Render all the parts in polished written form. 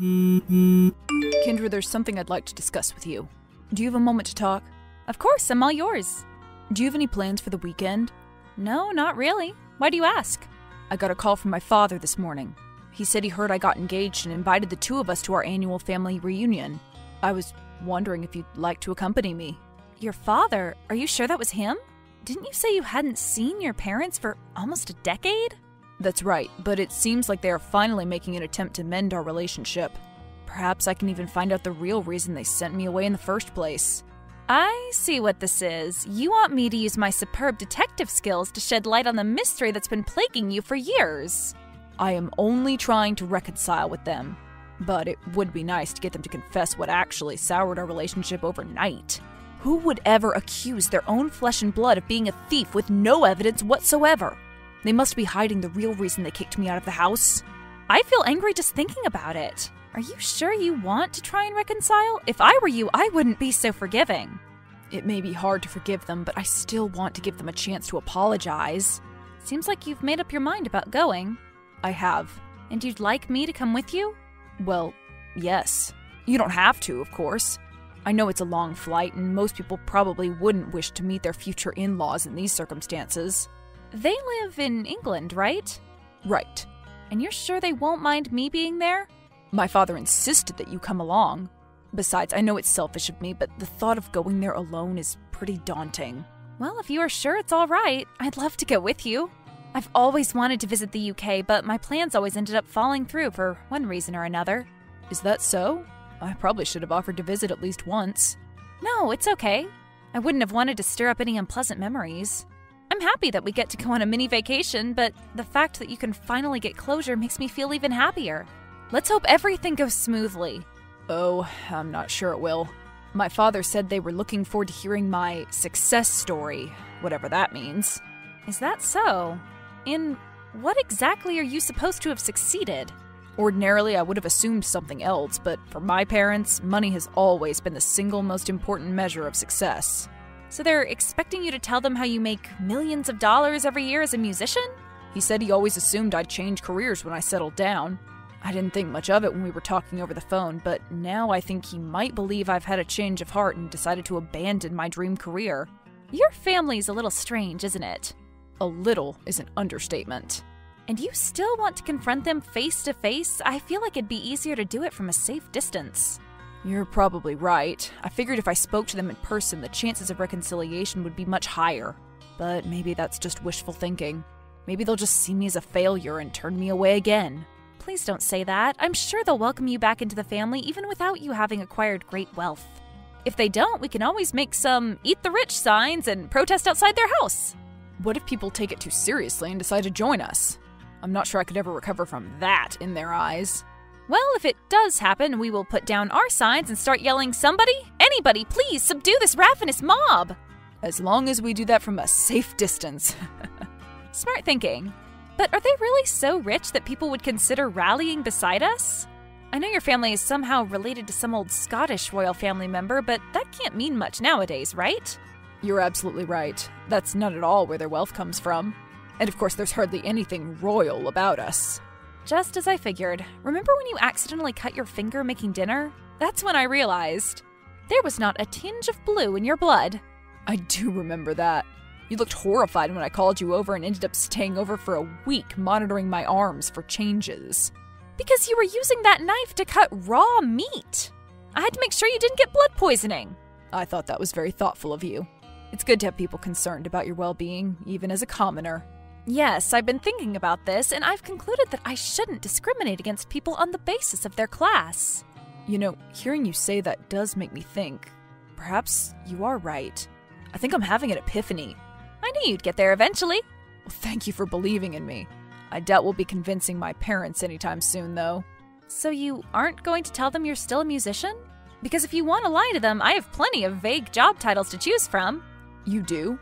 Kendra, there's something I'd like to discuss with you. Do you have a moment to talk? Of course, I'm all yours. Do you have any plans for the weekend? No, not really. Why do you ask? I got a call from my father this morning. He said he heard I got engaged and invited the two of us to our annual family reunion. I was wondering if you'd like to accompany me. Your father? Are you sure that was him? Didn't you say you hadn't seen your parents for almost a decade? That's right, but it seems like they are finally making an attempt to mend our relationship. Perhaps I can even find out the real reason they sent me away in the first place. I see what this is. You want me to use my superb detective skills to shed light on the mystery that's been plaguing you for years. I am only trying to reconcile with them, but it would be nice to get them to confess what actually soured our relationship overnight. Who would ever accuse their own flesh and blood of being a thief with no evidence whatsoever? They must be hiding the real reason they kicked me out of the house. I feel angry just thinking about it. Are you sure you want to try and reconcile? If I were you, I wouldn't be so forgiving. It may be hard to forgive them, but I still want to give them a chance to apologize. Seems like you've made up your mind about going. I have. And you'd like me to come with you? Well, yes. You don't have to, of course. I know it's a long flight, and most people probably wouldn't wish to meet their future in-laws in these circumstances. They live in England, right? Right. And you're sure they won't mind me being there? My father insisted that you come along. Besides, I know it's selfish of me, but the thought of going there alone is pretty daunting. Well, if you are sure it's all right, I'd love to go with you. I've always wanted to visit the UK, but my plans always ended up falling through for one reason or another. Is that so? I probably should have offered to visit at least once. No, it's okay. I wouldn't have wanted to stir up any unpleasant memories. I'm happy that we get to go on a mini vacation, but the fact that you can finally get closure makes me feel even happier. Let's hope everything goes smoothly. Oh, I'm not sure it will. My father said they were looking forward to hearing my success story, whatever that means. Is that so? In what exactly are you supposed to have succeeded? Ordinarily, I would have assumed something else, but for my parents, money has always been the single most important measure of success. So they're expecting you to tell them how you make millions of dollars every year as a musician? He said he always assumed I'd change careers when I settled down. I didn't think much of it when we were talking over the phone, but now I think he might believe I've had a change of heart and decided to abandon my dream career. Your family's a little strange, isn't it? A little is an understatement. And you still want to confront them face to face? I feel like it'd be easier to do it from a safe distance. You're probably right. I figured if I spoke to them in person, the chances of reconciliation would be much higher. But maybe that's just wishful thinking. Maybe they'll just see me as a failure and turn me away again. Please don't say that. I'm sure they'll welcome you back into the family even without you having acquired great wealth. If they don't, we can always make some eat the rich signs and protest outside their house. What if people take it too seriously and decide to join us? I'm not sure I could ever recover from that in their eyes. Well, if it does happen, we will put down our signs and start yelling, "Somebody, anybody, please subdue this ravenous mob!" As long as we do that from a safe distance. Smart thinking. But are they really so rich that people would consider rallying beside us? I know your family is somehow related to some old Scottish royal family member, but that can't mean much nowadays, right? You're absolutely right. That's not at all where their wealth comes from. And of course, there's hardly anything royal about us. Just as I figured. Remember when you accidentally cut your finger making dinner? That's when I realized. There was not a tinge of blue in your blood. I do remember that. You looked horrified when I called you over and ended up staying over for a week monitoring my arms for changes. Because you were using that knife to cut raw meat. I had to make sure you didn't get blood poisoning. I thought that was very thoughtful of you. It's good to have people concerned about your well-being, even as a commoner. Yes, I've been thinking about this, and I've concluded that I shouldn't discriminate against people on the basis of their class. You know, hearing you say that does make me think. Perhaps you are right. I think I'm having an epiphany. I knew you'd get there eventually. Well, thank you for believing in me. I doubt we'll be convincing my parents anytime soon, though. So you aren't going to tell them you're still a musician? Because if you want to lie to them, I have plenty of vague job titles to choose from. You do?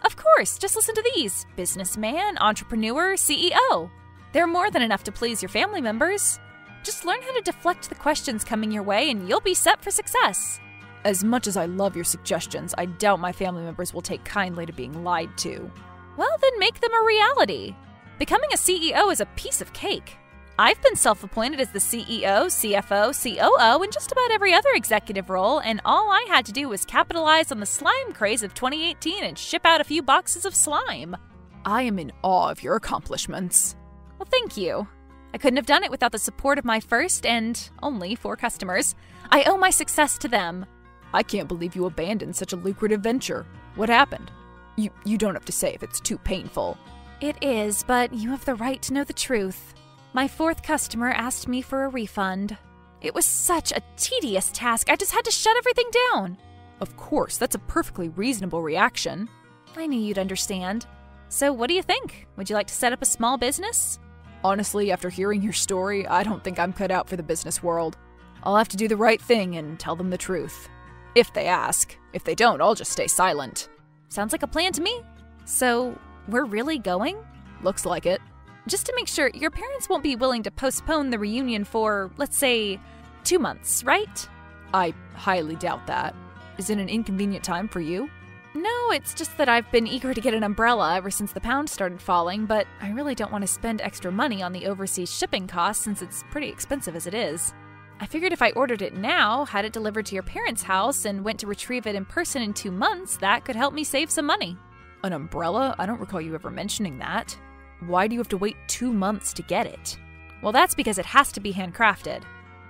Of course, just listen to these. Businessman, entrepreneur, CEO. They're more than enough to please your family members. Just learn how to deflect the questions coming your way and you'll be set for success. As much as I love your suggestions, I doubt my family members will take kindly to being lied to. Well, then make them a reality. Becoming a CEO is a piece of cake. I've been self-appointed as the CEO, CFO, COO, and just about every other executive role, and all I had to do was capitalize on the slime craze of 2018 and ship out a few boxes of slime. I am in awe of your accomplishments. Well, thank you. I couldn't have done it without the support of my first and only 4 customers. I owe my success to them. I can't believe you abandoned such a lucrative venture. What happened? You don't have to say if it's too painful. It is, but you have the right to know the truth. My 4th customer asked me for a refund. It was such a tedious task, I just had to shut everything down. Of course, that's a perfectly reasonable reaction. I knew you'd understand. So what do you think? Would you like to set up a small business? Honestly, after hearing your story, I don't think I'm cut out for the business world. I'll have to do the right thing and tell them the truth. If they ask. If they don't, I'll just stay silent. Sounds like a plan to me. So, we're really going? Looks like it. Just to make sure, your parents won't be willing to postpone the reunion for, let's say, 2 months, right? I highly doubt that. Is it an inconvenient time for you? No, it's just that I've been eager to get an umbrella ever since the pound started falling, but I really don't want to spend extra money on the overseas shipping costs since it's pretty expensive as it is. I figured if I ordered it now, had it delivered to your parents' house, and went to retrieve it in person in 2 months, that could help me save some money. An umbrella? I don't recall you ever mentioning that. Why do you have to wait 2 months to get it? Well, that's because it has to be handcrafted.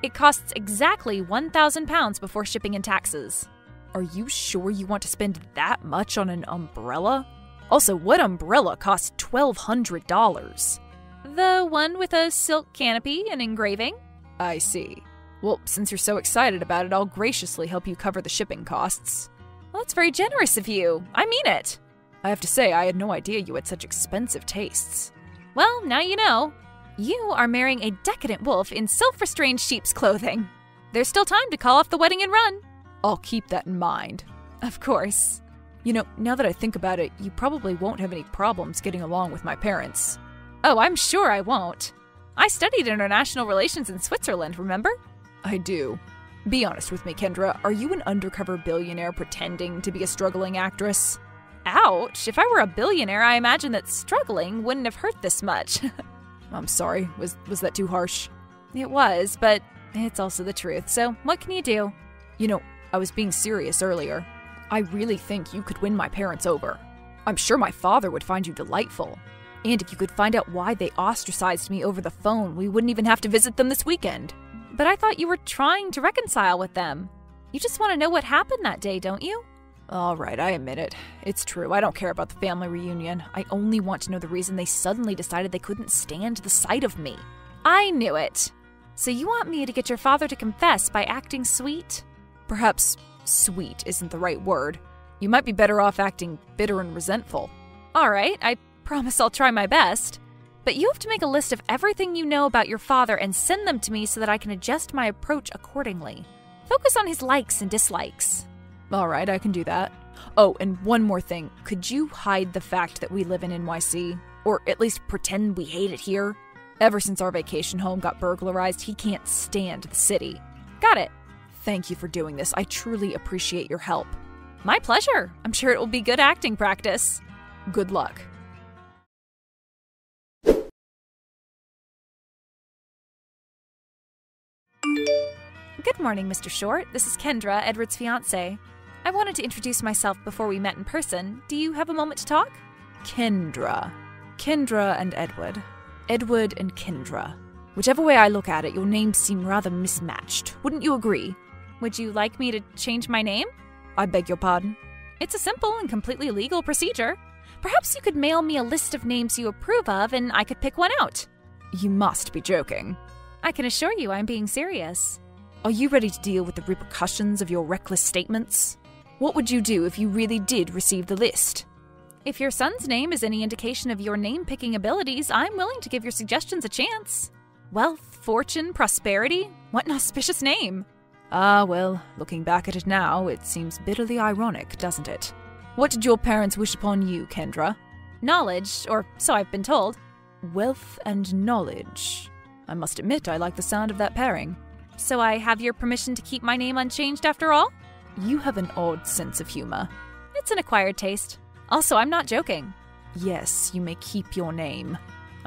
It costs exactly £1,000 before shipping and taxes. Are you sure you want to spend that much on an umbrella? Also, what umbrella costs $1,200? The one with a silk canopy and engraving. I see. Well, since you're so excited about it, I'll graciously help you cover the shipping costs. Well, that's very generous of you. I mean it. I have to say, I had no idea you had such expensive tastes. Well, now you know. You are marrying a decadent wolf in self-restrained sheep's clothing. There's still time to call off the wedding and run. I'll keep that in mind. Of course. You know, now that I think about it, you probably won't have any problems getting along with my parents. Oh, I'm sure I won't. I studied international relations in Switzerland, remember? I do. Be honest with me, Kendra. Are you an undercover billionaire pretending to be a struggling actress? Ouch! If I were a billionaire, I imagine that struggling wouldn't have hurt this much. I'm sorry. Was that too harsh? It was, but it's also the truth, so what can you do? You know, I was being serious earlier. I really think you could win my parents over. I'm sure my father would find you delightful. And if you could find out why they ostracized me over the phone, we wouldn't even have to visit them this weekend. But I thought you were trying to reconcile with them. You just want to know what happened that day, don't you? All right, I admit it. It's true, I don't care about the family reunion. I only want to know the reason they suddenly decided they couldn't stand the sight of me. I knew it. So you want me to get your father to confess by acting sweet? Perhaps sweet isn't the right word. You might be better off acting bitter and resentful. All right, I promise I'll try my best. But you have to make a list of everything you know about your father and send them to me so that I can adjust my approach accordingly. Focus on his likes and dislikes. All right, I can do that. Oh, and one more thing. Could you hide the fact that we live in NYC? Or at least pretend we hate it here? Ever since our vacation home got burglarized, he can't stand the city. Got it. Thank you for doing this. I truly appreciate your help. My pleasure. I'm sure it will be good acting practice. Good luck. Good morning, Mr. Short. This is Kendra, Edward's fiancé. I wanted to introduce myself before we met in person. Do you have a moment to talk? Kendra. Kendra and Edward. Edward and Kendra. Whichever way I look at it, your names seem rather mismatched. Wouldn't you agree? Would you like me to change my name? I beg your pardon? It's a simple and completely legal procedure. Perhaps you could mail me a list of names you approve of and I could pick one out. You must be joking. I can assure you I'm being serious. Are you ready to deal with the repercussions of your reckless statements? What would you do if you really did receive the list? If your son's name is any indication of your name-picking abilities, I'm willing to give your suggestions a chance. Wealth, fortune, prosperity, what an auspicious name. Ah, well, looking back at it now, it seems bitterly ironic, doesn't it? What did your parents wish upon you, Kendra? Knowledge, or so I've been told. Wealth and knowledge. I must admit I like the sound of that pairing. So I have your permission to keep my name unchanged after all? You have an odd sense of humor. It's an acquired taste. Also, I'm not joking. Yes, you may keep your name.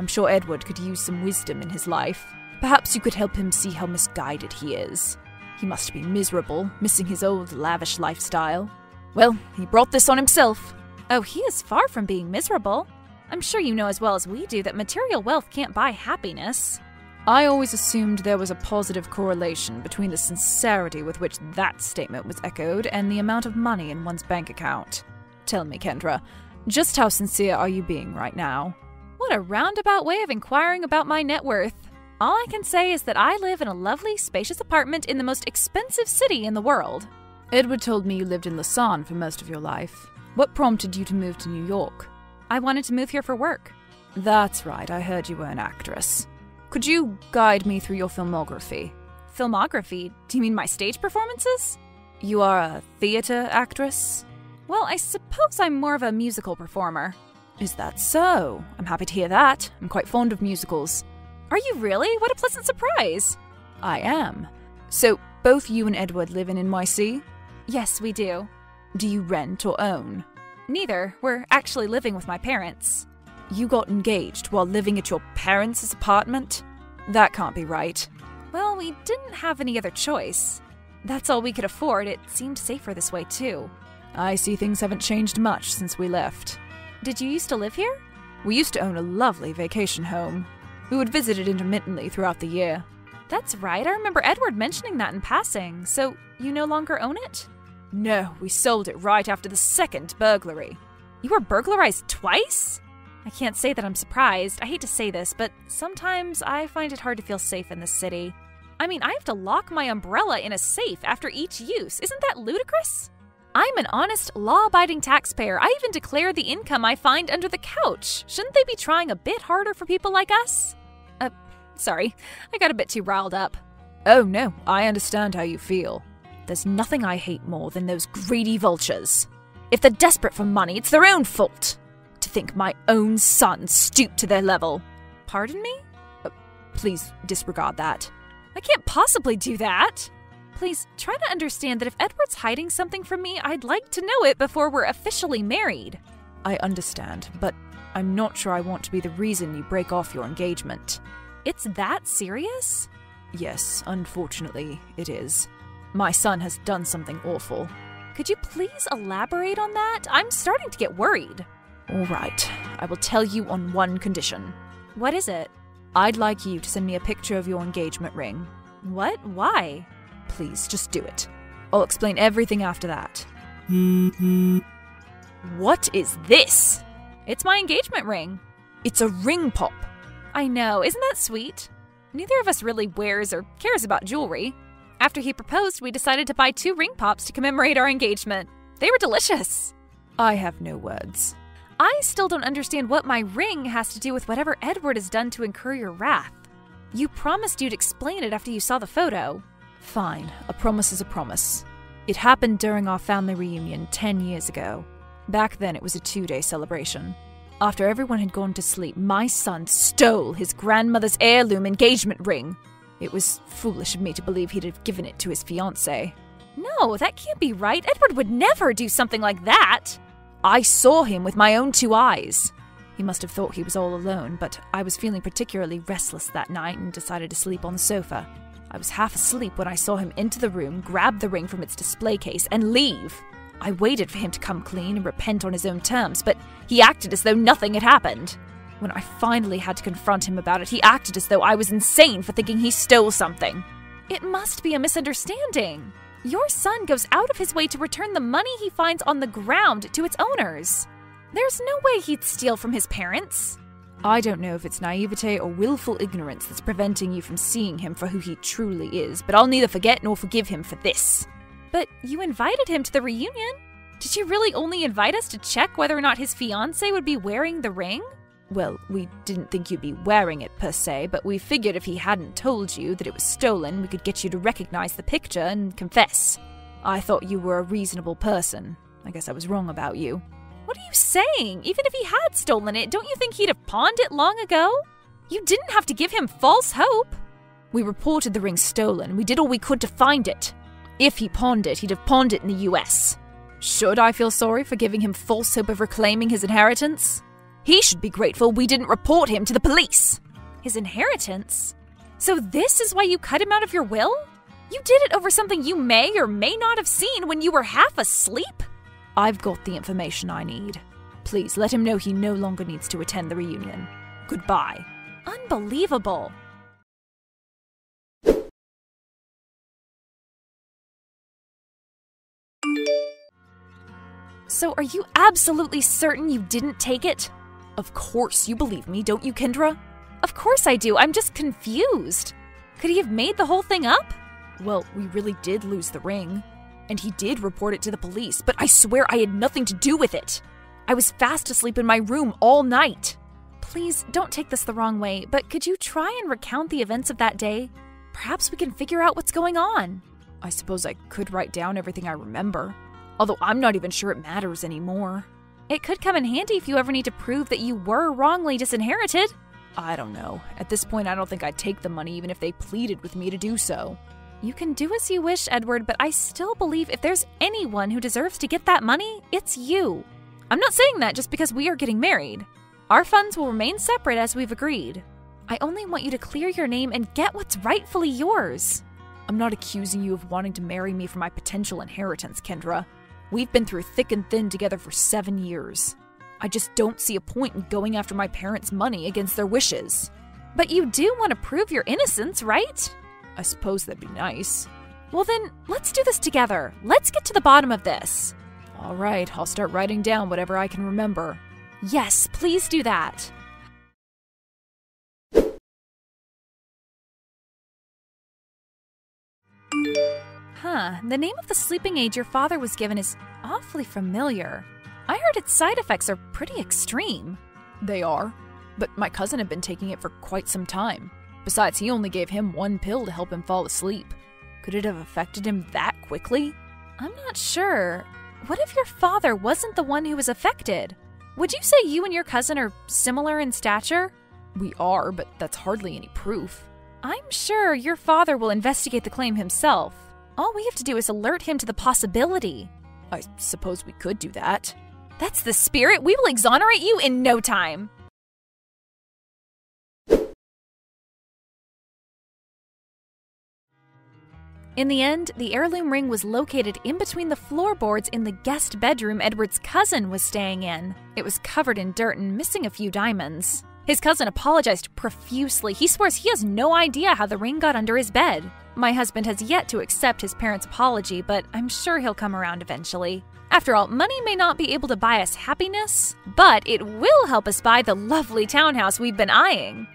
I'm sure Edward could use some wisdom in his life. Perhaps you could help him see how misguided he is. He must be miserable, missing his old lavish lifestyle. Well, he brought this on himself. Oh, he is far from being miserable. I'm sure you know as well as we do that material wealth can't buy happiness. I always assumed there was a positive correlation between the sincerity with which that statement was echoed and the amount of money in one's bank account. Tell me, Kendra, just how sincere are you being right now? What a roundabout way of inquiring about my net worth. All I can say is that I live in a lovely, spacious apartment in the most expensive city in the world. Edward told me you lived in Lausanne for most of your life. What prompted you to move to New York? I wanted to move here for work. That's right, I heard you were an actress. Could you guide me through your filmography? Filmography? Do you mean my stage performances? You are a theater actress? Well, I suppose I'm more of a musical performer. Is that so? I'm happy to hear that. I'm quite fond of musicals. Are you really? What a pleasant surprise. I am. So, both you and Edward live in NYC? Yes, we do. Do you rent or own? Neither. We're actually living with my parents. You got engaged while living at your parents' apartment? That can't be right. Well, we didn't have any other choice. That's all we could afford. It seemed safer this way, too. I see things haven't changed much since we left. Did you used to live here? We used to own a lovely vacation home. We would visit it intermittently throughout the year. That's right. I remember Edward mentioning that in passing. So, you no longer own it? No, we sold it right after the second burglary. You were burglarized twice? I can't say that I'm surprised. I hate to say this, but sometimes I find it hard to feel safe in this city. I mean, I have to lock my umbrella in a safe after each use. Isn't that ludicrous? I'm an honest, law-abiding taxpayer. I even declare the income I find under the couch. Shouldn't they be trying a bit harder for people like us? Sorry, I got a bit too riled up. Oh no, I understand how you feel. There's nothing I hate more than those greedy vultures. If they're desperate for money, it's their own fault. To think my own son stooped to their level. Pardon me? Please disregard that. I can't possibly do that. Please try to understand that if Edward's hiding something from me, I'd like to know it before we're officially married. I understand, but I'm not sure I want to be the reason you break off your engagement. It's that serious? Yes, unfortunately, it is. My son has done something awful. Could you please elaborate on that? I'm starting to get worried. All right, I will tell you on one condition. What is it? I'd like you to send me a picture of your engagement ring. What? Why? Please, just do it. I'll explain everything after that. What is this? It's my engagement ring. It's a ring pop. I know, isn't that sweet? Neither of us really wears or cares about jewelry. After he proposed, we decided to buy 2 ring pops to commemorate our engagement. They were delicious. I have no words. I still don't understand what my ring has to do with whatever Edward has done to incur your wrath. You promised you'd explain it after you saw the photo. Fine, a promise is a promise. It happened during our family reunion 10 years ago. Back then it was a 2-day celebration. After everyone had gone to sleep, my son stole his grandmother's heirloom engagement ring. It was foolish of me to believe he'd have given it to his fiancé. No, that can't be right. Edward would never do something like that. I saw him with my own 2 eyes. He must have thought he was all alone, but I was feeling particularly restless that night and decided to sleep on the sofa. I was half asleep when I saw him enter the room, grab the ring from its display case, and leave. I waited for him to come clean and repent on his own terms, but he acted as though nothing had happened. When I finally had to confront him about it, he acted as though I was insane for thinking he stole something. It must be a misunderstanding. Your son goes out of his way to return the money he finds on the ground to its owners. There's no way he'd steal from his parents. I don't know if it's naivete or willful ignorance that's preventing you from seeing him for who he truly is, but I'll neither forget nor forgive him for this. But you invited him to the reunion. Did you really only invite us to check whether or not his fiancé would be wearing the ring? Well, we didn't think you'd be wearing it per se, but we figured if he hadn't told you that it was stolen, we could get you to recognize the picture and confess. I thought you were a reasonable person. I guess I was wrong about you. What are you saying? Even if he had stolen it, don't you think he'd have pawned it long ago? You didn't have to give him false hope. We reported the ring stolen. We did all we could to find it. If he pawned it, he'd have pawned it in the US. Should I feel sorry for giving him false hope of reclaiming his inheritance? He should be grateful we didn't report him to the police. His inheritance? So this is why you cut him out of your will? You did it over something you may or may not have seen when you were half asleep? I've got the information I need. Please let him know he no longer needs to attend the reunion. Goodbye. Unbelievable. So are you absolutely certain you didn't take it? Of course, you believe me, don't you, Kendra? Of course I do, I'm just confused. Could he have made the whole thing up? Well, we really did lose the ring. And he did report it to the police, but I swear I had nothing to do with it. I was fast asleep in my room all night. Please, don't take this the wrong way, but could you try and recount the events of that day? Perhaps we can figure out what's going on. I suppose I could write down everything I remember, although I'm not even sure it matters anymore. It could come in handy if you ever need to prove that you were wrongly disinherited. I don't know. At this point, I don't think I'd take the money even if they pleaded with me to do so. You can do as you wish, Edward, but I still believe if there's anyone who deserves to get that money, it's you. I'm not saying that just because we are getting married. Our funds will remain separate as we've agreed. I only want you to clear your name and get what's rightfully yours. I'm not accusing you of wanting to marry me for my potential inheritance, Kendra. We've been through thick and thin together for 7 years. I just don't see a point in going after my parents' money against their wishes. But you do want to prove your innocence, right? I suppose that'd be nice. Well then, let's do this together. Let's get to the bottom of this. All right, I'll start writing down whatever I can remember. Yes, please do that. The name of the sleeping aid your father was given is awfully familiar. I heard its side effects are pretty extreme. They are, but my cousin had been taking it for quite some time. Besides, he only gave him 1 pill to help him fall asleep. Could it have affected him that quickly? I'm not sure. What if your father wasn't the one who was affected? Would you say you and your cousin are similar in stature? We are, but that's hardly any proof. I'm sure your father will investigate the claim himself. All we have to do is alert him to the possibility. I suppose we could do that. That's the spirit. We will exonerate you in no time. In the end, the heirloom ring was located in between the floorboards in the guest bedroom Edward's cousin was staying in. It was covered in dirt and missing a few diamonds. His cousin apologized profusely. He swears he has no idea how the ring got under his bed. My husband has yet to accept his parents' apology, but I'm sure he'll come around eventually. After all, money may not be able to buy us happiness, but it will help us buy the lovely townhouse we've been eyeing.